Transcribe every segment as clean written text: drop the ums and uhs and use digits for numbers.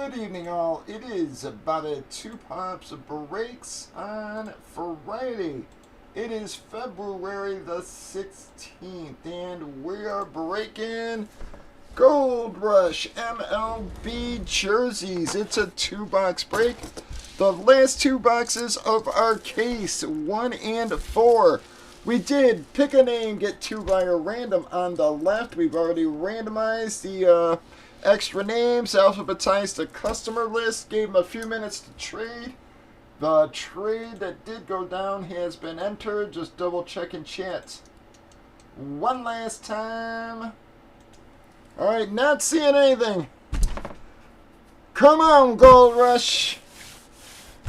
Good evening, all. It is about a 2 pops of breaks on Friday. It is February the 16th, and we are breaking Gold Rush MLB jerseys. It's a 2-box break. The last 2 boxes of our case, 1 and 4. We did pick a name, get 2 by a random on the left. We've already randomized the extra names, alphabetized the customer list, gave them a few minutes to trade. The trade that did go down has been entered. Just double checking chat one last time. Alright, not seeing anything. Come on, Gold Rush.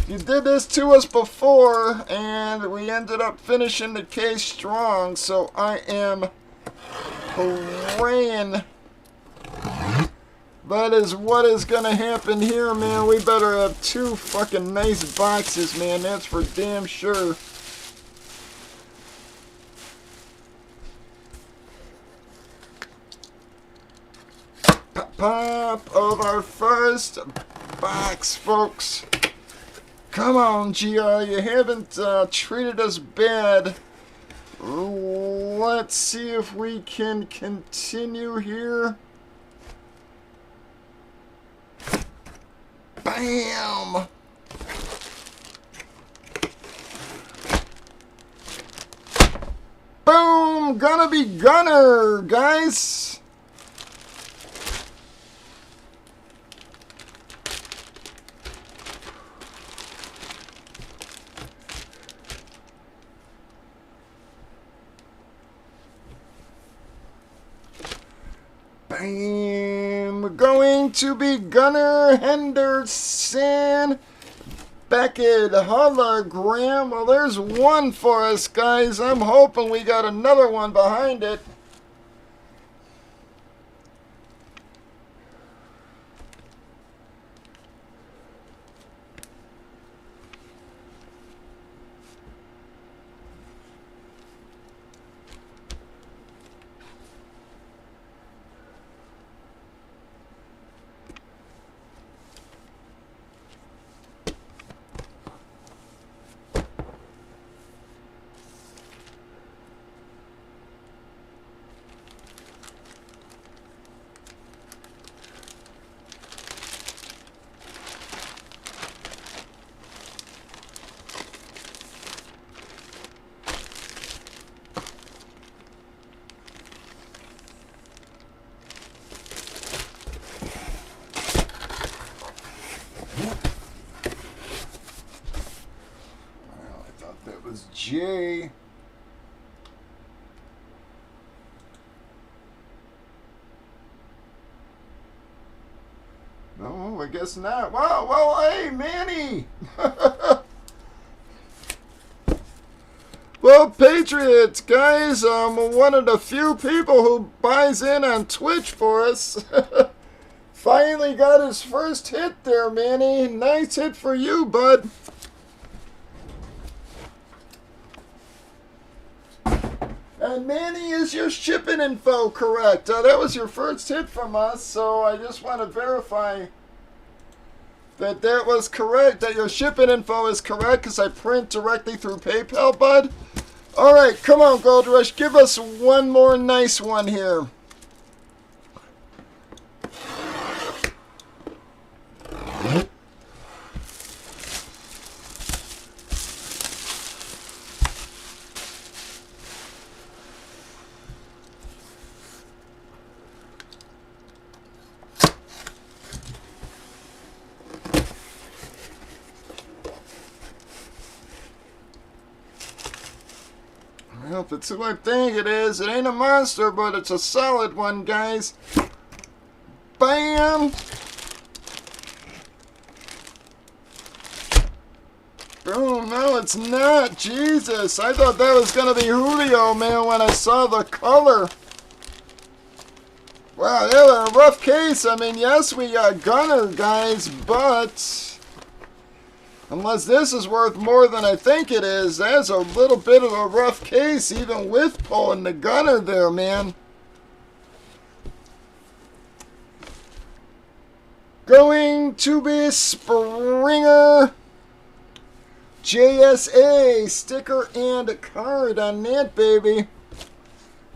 You did this to us before, and we ended up finishing the case strong, so I am praying that is what is going to happen here, man. We better have 2 fucking nice boxes, man. That's for damn sure. Pop of our first box, folks. Come on, GR. You haven't treated us bad. Let's see if we can continue here. Bam! Boom! Gonna be Gunner, guys! Bam! Going to be Gunnar Henderson. Beckett hologram. Well, there's 1 for us, guys. I'm hoping we got another one behind it. J. No, I guess not. Well, hey, Manny. Well, Patriots, guys, one of the few people who buys in on Twitch for us. Finally got his first hit there, Manny. Nice hit for you, bud. And Manny, is your shipping info correct? That was your first hit from us, so I just want to verify that that was correct, that your shipping info is correct, because I print directly through PayPal, bud. All right, come on, Gold Rush. Give us one more nice one here. Well, if it's who I think it is, it ain't a monster, but it's a solid one, guys. Bam! Oh, no, it's not. Jesus, I thought that was going to be Julio, man, when I saw the color. Wow, that was a rough case. I mean, yes, we got Gunner, guys, but unless this is worth more than I think it is, that's a little bit of a rough case, even with pulling the Gunner there, man. Going to be Springer JSA sticker and card on that baby.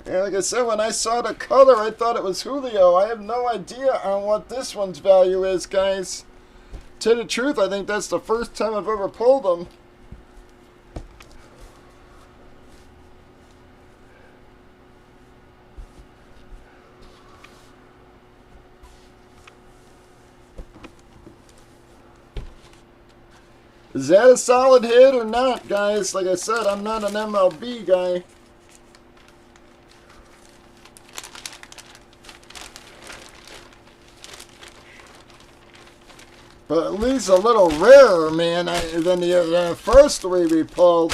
And like I said, when I saw the color, I thought it was Julio. I have no idea on what this one's value is, guys. To tell the truth, I think that's the first time I've ever pulled them. Is that a solid hit or not, guys? Like I said, I'm not an MLB guy. But at least a little rarer, man, than the first three we pulled.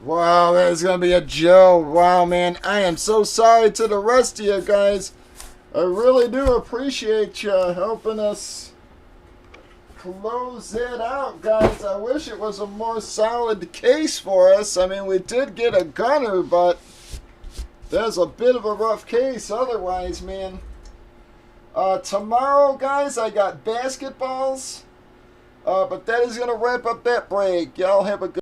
Wow, that is going to be a Joe. Wow, man. I am so sorry to the rest of you guys. I really do appreciate you helping us close it out, guys. I wish it was a more solid case for us. I mean, we did get a gunner, but there's a bit of a rough case otherwise, man. Tomorrow, guys, I got basketballs. But that is going to wrap up that break. Y'all have a good